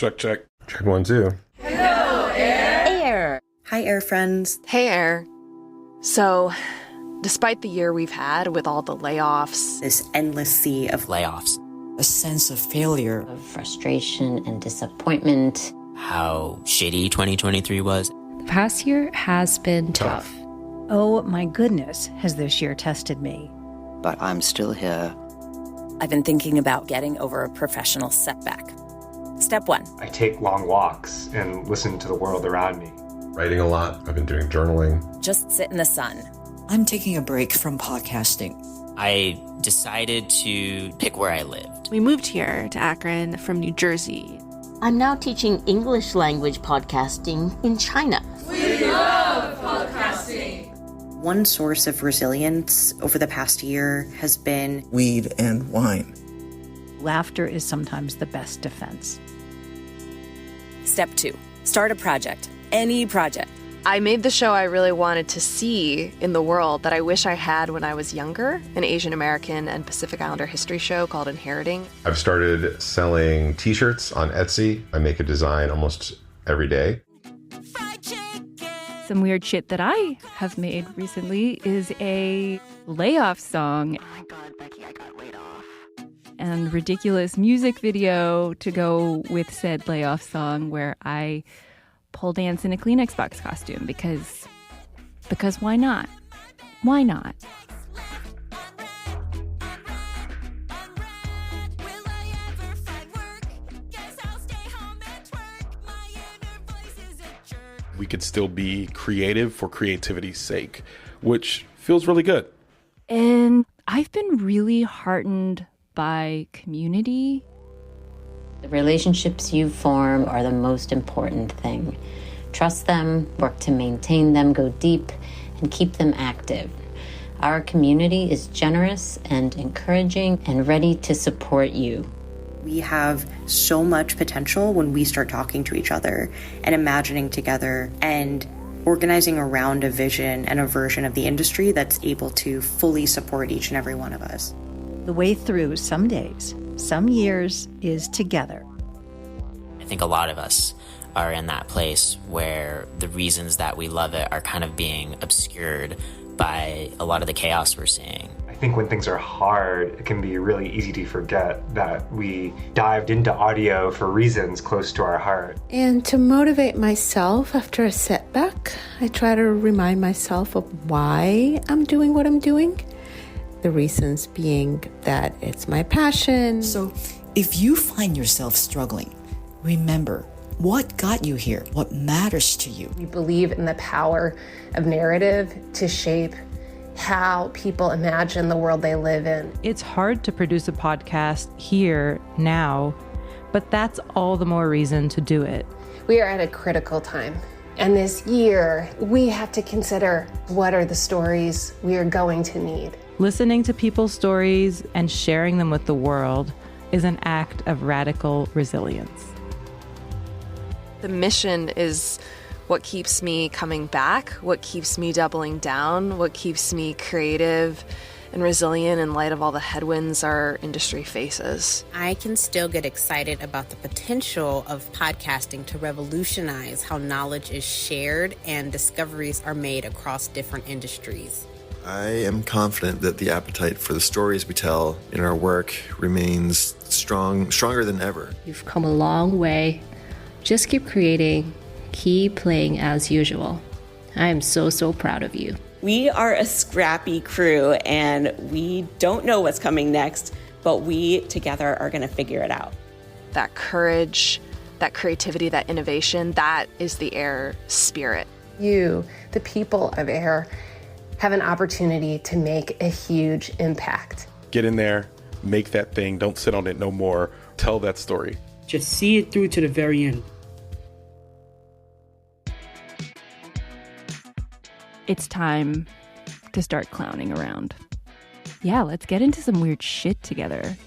Check, check. Check 1, 2. Hello, Air. Air. Hi, Air friends. Hey, Air. So, despite the year we've had with all the layoffs, this endless sea of layoffs, a sense of failure, of frustration and disappointment, how shitty 2023 was. The past year has been tough. Oh my goodness, has this year tested me. But I'm still here. I've been thinking about getting over a professional setback. Step 1. I take long walks and listen to the world around me. Writing a lot. I've been doing journaling. Just sit in the sun. I'm taking a break from podcasting. I decided to pick where I lived. we moved here to Akron from New Jersey. I'm now teaching English language podcasting in China. We love podcasting. One source of resilience over the past year has been weed and wine. Laughter is sometimes the best defense. Step 2. Start a project. Any project. I made the show I really wanted to see in the world that I wish I had when I was younger, an Asian American and Pacific Islander history show called Inheriting. I've started selling t-shirts on Etsy. I make a design almost every day. Some weird shit that I have made recently is a layoff song. Oh my God, Becky, I got laid off. And ridiculous music video to go with said layoff song where I pole dance in a Kleenex box costume because why not? Why not? We could still be creative for creativity's sake, which feels really good. And I've been really heartened by community. The relationships you form are the most important thing. Trust them, work to maintain them, go deep, and keep them active. Our community is generous and encouraging and ready to support you. we have so much potential when we start talking to each other and imagining together and organizing around a vision and a version of the industry that's able to fully support each and every one of us. The way through some days, some years is together. I think a lot of us are in that place where the reasons that we love it are kind of being obscured by a lot of the chaos we're seeing. I think when things are hard, it can be really easy to forget that we dived into audio for reasons close to our heart. And to motivate myself after a setback, I try to remind myself of why I'm doing what I'm doing. The reasons being that it's my passion. So if you find yourself struggling, remember what got you here, what matters to you. We believe in the power of narrative to shape how people imagine the world they live in. It's hard to produce a podcast here, now, but that's all the more reason to do it. We are at a critical time. And this year, we have to consider what are the stories we are going to need. Listening to people's stories and sharing them with the world is an act of radical resilience. The mission is what keeps me coming back, what keeps me doubling down, what keeps me creative and resilient in light of all the headwinds our industry faces. I can still get excited about the potential of podcasting to revolutionize how knowledge is shared and discoveries are made across different industries. I am confident that the appetite for the stories we tell in our work remains stronger than ever. You've come a long way. Just keep creating, keep playing as usual. I am so proud of you. We are a scrappy crew and we don't know what's coming next, but we together are going to figure it out. That courage, that creativity, that innovation, that is the AIR spirit. You, the people of AIR, have an opportunity to make a huge impact. Get in there, make that thing, don't sit on it no more, tell that story. Just see it through to the very end. It's time to start clowning around. Yeah, let's get into some weird shit together.